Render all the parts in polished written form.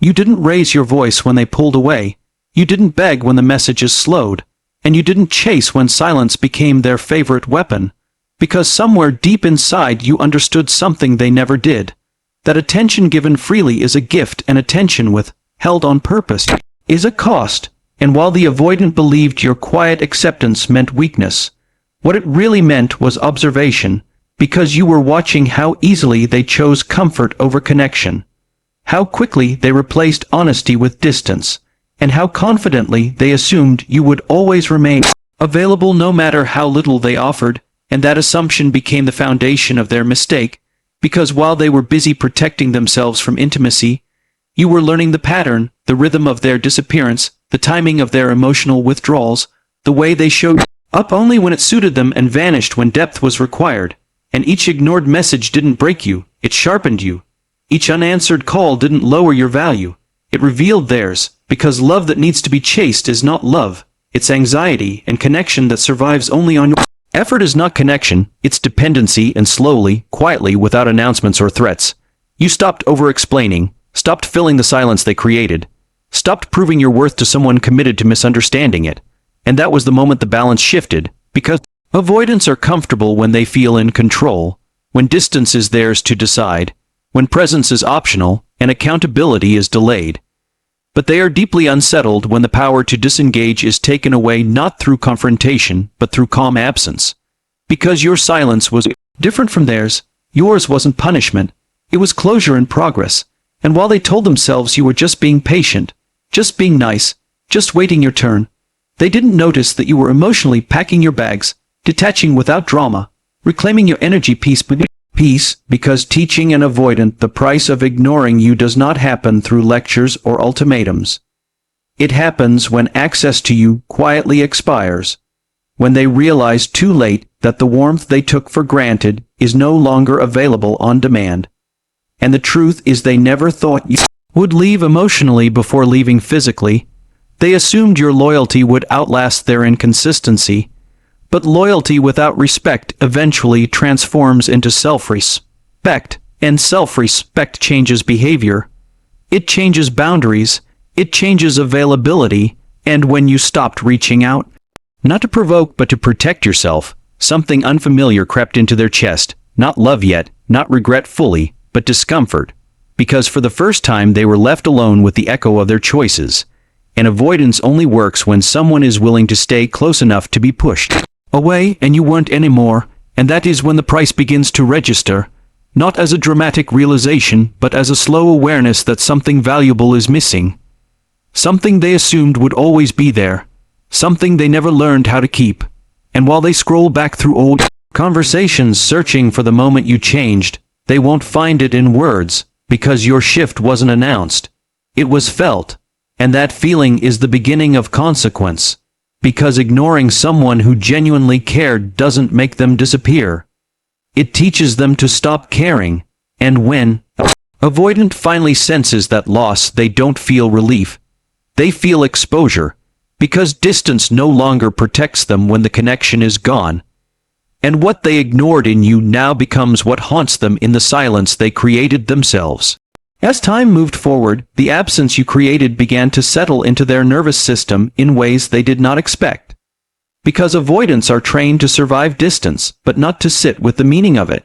You didn't raise your voice when they pulled away. You didn't beg when the messages slowed. And you didn't chase when silence became their favorite weapon. Because somewhere deep inside you understood something they never did. That attention given freely is a gift, and attention withheld on purpose is a cost. And while the avoidant believed your quiet acceptance meant weakness, what it really meant was observation, because you were watching how easily they chose comfort over connection, how quickly they replaced honesty with distance, and how confidently they assumed you would always remain available no matter how little they offered. And that assumption became the foundation of their mistake, because while they were busy protecting themselves from intimacy, you were learning the pattern, the rhythm of their disappearance, the timing of their emotional withdrawals, the way they showed up only when it suited them and vanished when depth was required. And each ignored message didn't break you, it sharpened you. Each unanswered call didn't lower your value, it revealed theirs, because love that needs to be chased is not love, it's anxiety, and connection that survives only on your effort is not connection, it's dependency. And slowly, quietly, without announcements or threats, you stopped over-explaining, stopped filling the silence they created, stopped proving your worth to someone committed to misunderstanding it. And that was the moment the balance shifted, because avoidants are comfortable when they feel in control, when distance is theirs to decide, when presence is optional, and accountability is delayed. But they are deeply unsettled when the power to disengage is taken away, not through confrontation, but through calm absence. Because your silence was different from theirs, yours wasn't punishment, it was closure in progress. And while they told themselves you were just being patient, just being nice, just waiting your turn, they didn't notice that you were emotionally packing your bags, detaching without drama, reclaiming your energy piece by piece, because teaching an avoidant the price of ignoring you does not happen through lectures or ultimatums. It happens when access to you quietly expires, when they realize too late that the warmth they took for granted is no longer available on demand. And the truth is, they never thought you would leave emotionally before leaving physically. They assumed your loyalty would outlast their inconsistency. But loyalty without respect eventually transforms into self-respect, and self-respect changes behavior. It changes boundaries, it changes availability, and when you stopped reaching out, not to provoke but to protect yourself, something unfamiliar crept into their chest, not love yet, not regret fully, but discomfort, because for the first time they were left alone with the echo of their choices. And avoidance only works when someone is willing to stay close enough to be pushed away, and you weren't anymore, and that is when the price begins to register, not as a dramatic realization, but as a slow awareness that something valuable is missing. Something they assumed would always be there, something they never learned how to keep. And while they scroll back through old conversations searching for the moment you changed, they won't find it in words, because your shift wasn't announced. It was felt, and that feeling is the beginning of consequence. Because ignoring someone who genuinely cared doesn't make them disappear. It teaches them to stop caring, and when avoidant finally senses that loss, they don't feel relief. They feel exposure, because distance no longer protects them when the connection is gone. And what they ignored in you now becomes what haunts them in the silence they created themselves. As time moved forward, the absence you created began to settle into their nervous system in ways they did not expect. Because avoidants are trained to survive distance, but not to sit with the meaning of it.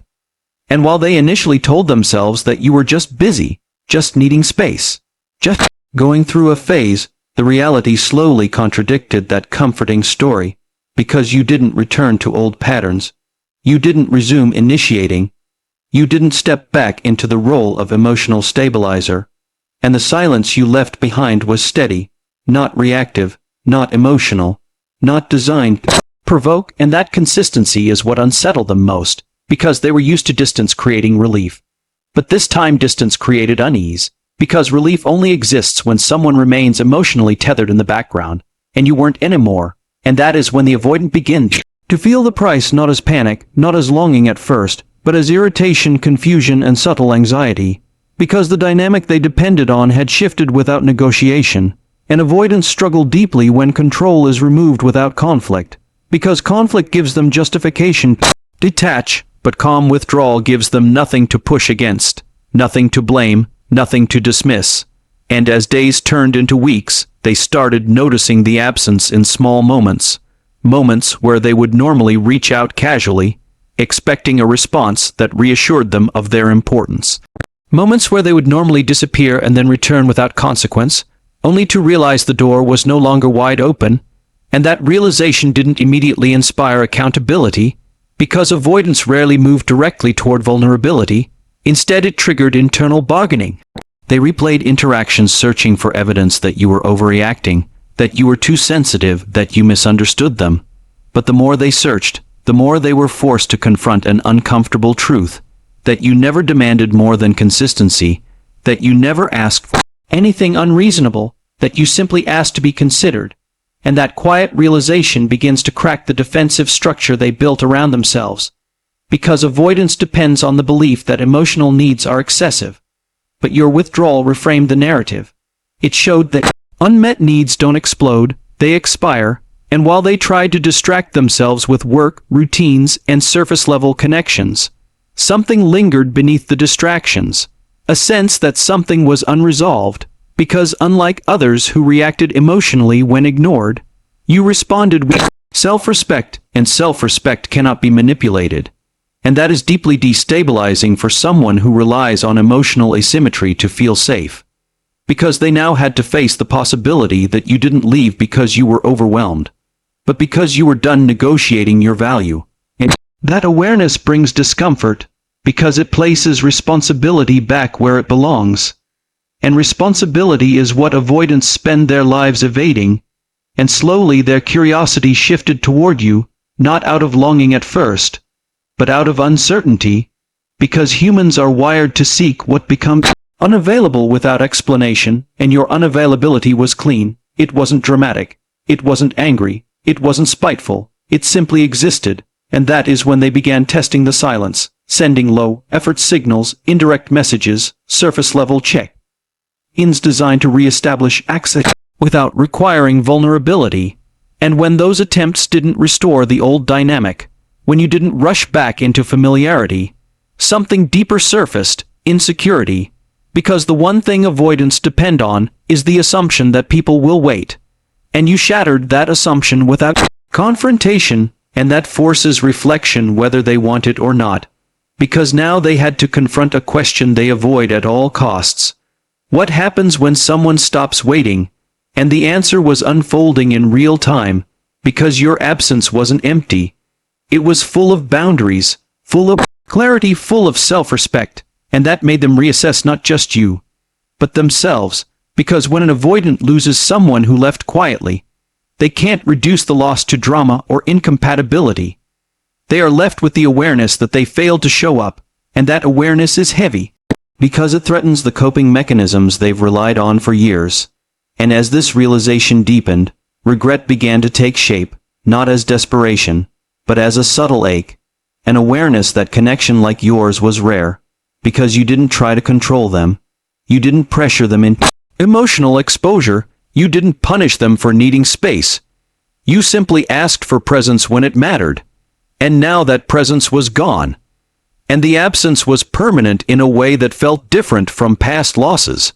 And while they initially told themselves that you were just busy, just needing space, just going through a phase, the reality slowly contradicted that comforting story. Because you didn't return to old patterns, you didn't resume initiating, you didn't step back into the role of emotional stabilizer, and the silence you left behind was steady, not reactive, not emotional, not designed to provoke. And that consistency is what unsettled them most, because they were used to distance creating relief. But this time distance created unease, because relief only exists when someone remains emotionally tethered in the background, and you weren't anymore. And that is when the avoidant begins to feel the price, not as panic, not as longing at first, but as irritation, confusion, and subtle anxiety, because the dynamic they depended on had shifted without negotiation. And avoidants struggle deeply when control is removed without conflict, because conflict gives them justification to detach, but calm withdrawal gives them nothing to push against, nothing to blame, nothing to dismiss. And as days turned into weeks, they started noticing the absence in small moments. Moments where they would normally reach out casually, expecting a response that reassured them of their importance. Moments where they would normally disappear and then return without consequence, only to realize the door was no longer wide open, and that realization didn't immediately inspire accountability, because avoidance rarely moved directly toward vulnerability. Instead, it triggered internal bargaining. They replayed interactions searching for evidence that you were overreacting, that you were too sensitive, that you misunderstood them. But the more they searched, the more they were forced to confront an uncomfortable truth, that you never demanded more than consistency, that you never asked for anything unreasonable, that you simply asked to be considered. And that quiet realization begins to crack the defensive structure they built around themselves. Because avoidance depends on the belief that emotional needs are excessive. But your withdrawal reframed the narrative. It showed that unmet needs don't explode, they expire, and while they tried to distract themselves with work, routines, and surface-level connections, something lingered beneath the distractions, a sense that something was unresolved, because unlike others who reacted emotionally when ignored, you responded with self-respect, and self-respect cannot be manipulated. And that is deeply destabilizing for someone who relies on emotional asymmetry to feel safe. Because they now had to face the possibility that you didn't leave because you were overwhelmed, but because you were done negotiating your value. And that awareness brings discomfort, because it places responsibility back where it belongs. And responsibility is what avoidants spend their lives evading, and slowly their curiosity shifted toward you, not out of longing at first, but out of uncertainty, because humans are wired to seek what becomes unavailable without explanation, and your unavailability was clean. It wasn't dramatic, it wasn't angry, it wasn't spiteful, it simply existed, and that is when they began testing the silence, sending low-effort signals, indirect messages, surface-level check-ins designed to re-establish access without requiring vulnerability. And when those attempts didn't restore the old dynamic, when you didn't rush back into familiarity, something deeper surfaced: insecurity. Because the one thing avoidants depend on is the assumption that people will wait. And you shattered that assumption without confrontation, and that forces reflection whether they want it or not. Because now they had to confront a question they avoid at all costs. What happens when someone stops waiting? And the answer was unfolding in real time, because your absence wasn't empty. It was full of boundaries, full of clarity, full of self-respect, and that made them reassess not just you, but themselves, because when an avoidant loses someone who left quietly, they can't reduce the loss to drama or incompatibility. They are left with the awareness that they failed to show up, and that awareness is heavy, because it threatens the coping mechanisms they've relied on for years. And as this realization deepened, regret began to take shape, not as desperation, but as a subtle ache, an awareness that connection like yours was rare, because you didn't try to control them, you didn't pressure them into emotional exposure, you didn't punish them for needing space. You simply asked for presence when it mattered, and now that presence was gone. And the absence was permanent in a way that felt different from past losses.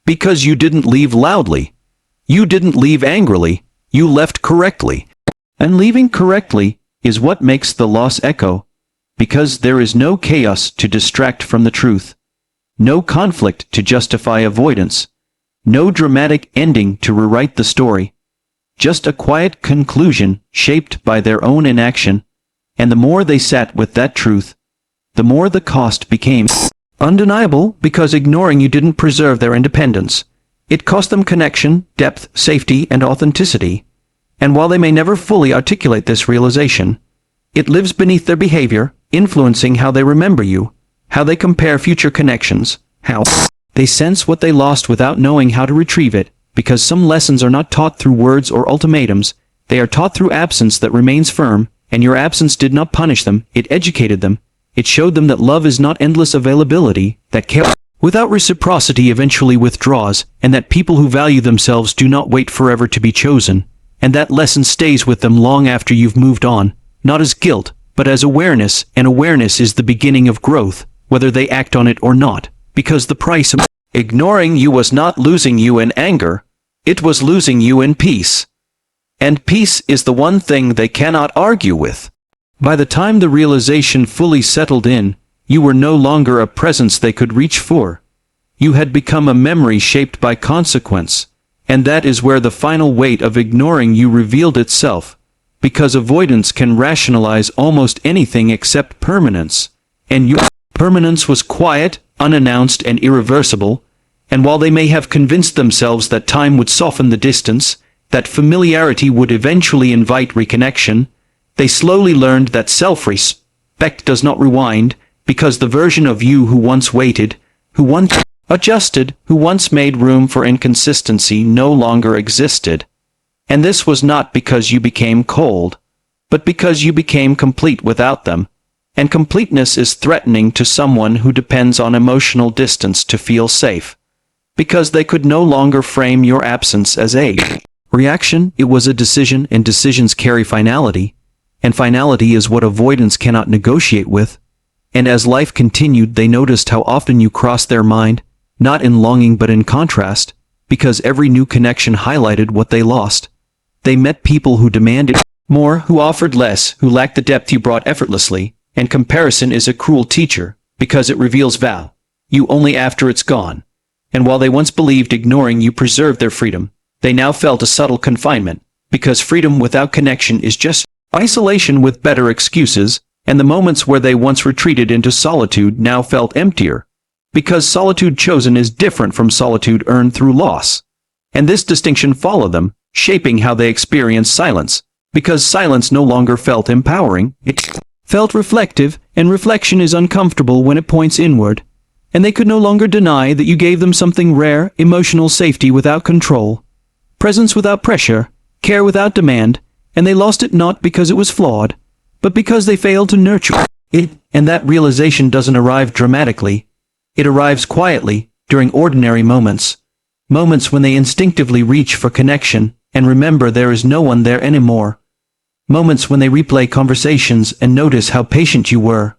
Because you didn't leave loudly, you didn't leave angrily, you left correctly. And leaving correctly is what makes the loss echo, because there is no chaos to distract from the truth, no conflict to justify avoidance, no dramatic ending to rewrite the story, just a quiet conclusion shaped by their own inaction. And the more they sat with that truth, the more the cost became undeniable, because ignoring you didn't preserve their independence. It cost them connection, depth, safety, and authenticity. And while they may never fully articulate this realization, it lives beneath their behavior, influencing how they remember you, how they compare future connections, how they sense what they lost without knowing how to retrieve it, because some lessons are not taught through words or ultimatums, they are taught through absence that remains firm, and your absence did not punish them, it educated them. It showed them that love is not endless availability, that care without reciprocity eventually withdraws, and that people who value themselves do not wait forever to be chosen, and that lesson stays with them long after you've moved on, not as guilt, but as awareness, and awareness is the beginning of growth, whether they act on it or not, because the price of Ignoring you was not losing you in anger, it was losing you in peace. And peace is the one thing they cannot argue with. By the time the realization fully settled in, you were no longer a presence they could reach for. You had become a memory shaped by consequence, and that is where the final weight of ignoring you revealed itself, because avoidance can rationalize almost anything except permanence, and your permanence was quiet, unannounced and irreversible, and while they may have convinced themselves that time would soften the distance, that familiarity would eventually invite reconnection, they slowly learned that self-respect does not rewind, because the version of you who once waited, who once adjusted, who once made room for inconsistency no longer existed. And this was not because you became cold, but because you became complete without them. And completeness is threatening to someone who depends on emotional distance to feel safe, because they could no longer frame your absence as a reaction. It was a decision, and decisions carry finality, and finality is what avoidance cannot negotiate with. And as life continued, they noticed how often you crossed their mind, not in longing but in contrast, because every new connection highlighted what they lost. They met people who demanded more, who offered less, who lacked the depth you brought effortlessly, and comparison is a cruel teacher, because it reveals value only after it's gone. And while they once believed ignoring you preserved their freedom, they now felt a subtle confinement, because freedom without connection is just isolation with better excuses, and the moments where they once retreated into solitude now felt emptier, because solitude chosen is different from solitude earned through loss. And this distinction followed them, shaping how they experienced silence, because silence no longer felt empowering, it felt reflective, and reflection is uncomfortable when it points inward. And they could no longer deny that you gave them something rare: emotional safety without control, presence without pressure, care without demand, and they lost it not because it was flawed, but because they failed to nurture it. And that realization doesn't arrive dramatically. It arrives quietly, during ordinary moments. Moments when they instinctively reach for connection, and remember there is no one there anymore. Moments when they replay conversations and notice how patient you were,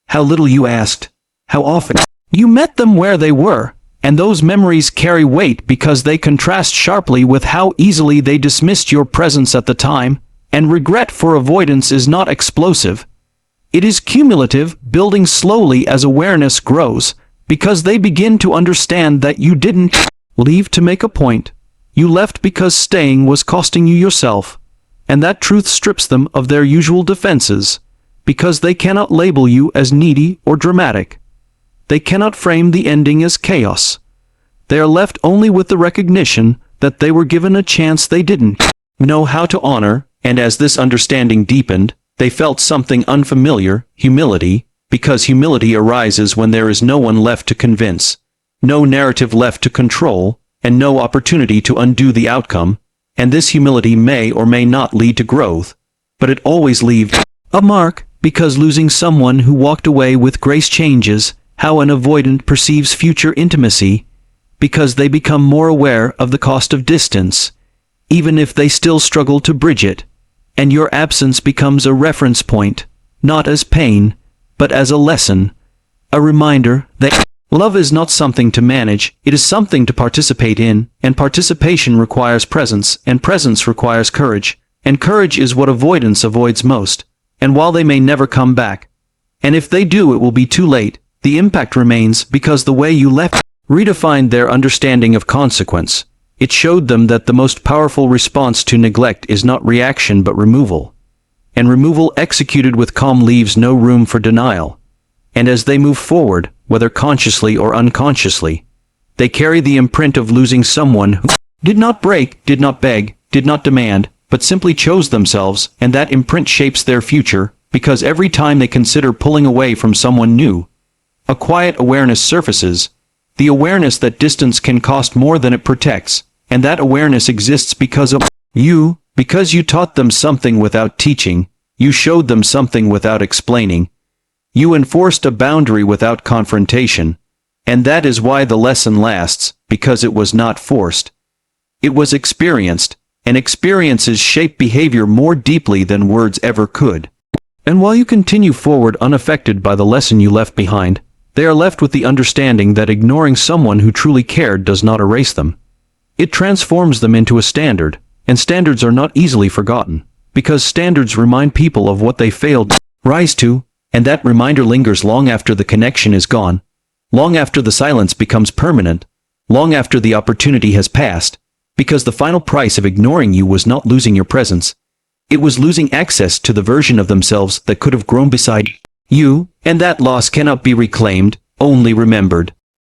how little you asked, how often you met them where they were. And those memories carry weight because they contrast sharply with how easily they dismissed your presence at the time. And regret for avoidance is not explosive. It is cumulative, building slowly as awareness grows, because they begin to understand that you didn't leave to make a point. You left because staying was costing you yourself. And that truth strips them of their usual defenses, because they cannot label you as needy or dramatic. They cannot frame the ending as chaos. They are left only with the recognition that they were given a chance they didn't know how to honor, and as this understanding deepened, they felt something unfamiliar: humility, because humility arises when there is no one left to convince, no narrative left to control, and no opportunity to undo the outcome. And this humility may or may not lead to growth, but it always leaves a mark, because losing someone who walked away with grace changes how an avoidant perceives future intimacy, because they become more aware of the cost of distance, even if they still struggle to bridge it. And your absence becomes a reference point, not as pain, but as a lesson, a reminder that love is not something to manage, it is something to participate in, and participation requires presence, and presence requires courage, and courage is what avoidance avoids most. And while they may never come back, and if they do it will be too late, the impact remains, because the way you left redefined their understanding of consequence. It showed them that the most powerful response to neglect is not reaction but removal. And removal executed with calm leaves no room for denial. And as they move forward, whether consciously or unconsciously, they carry the imprint of losing someone who did not break, did not beg, did not demand, but simply chose themselves, and that imprint shapes their future, because every time they consider pulling away from someone new, a quiet awareness surfaces, the awareness that distance can cost more than it protects, and that awareness exists because of you, because you taught them something without teaching, you showed them something without explaining, you enforced a boundary without confrontation, and that is why the lesson lasts, because it was not forced. It was experienced, and experiences shape behavior more deeply than words ever could. And while you continue forward unaffected by the lesson you left behind, They are left with the understanding that ignoring someone who truly cared does not erase them. It transforms them into a standard, and standards are not easily forgotten, because standards remind people of what they failed to rise to, and that reminder lingers long after the connection is gone, long after the silence becomes permanent, long after the opportunity has passed, because the final price of ignoring you was not losing your presence. It was losing access to the version of themselves that could have grown beside you, and that loss cannot be reclaimed, only remembered.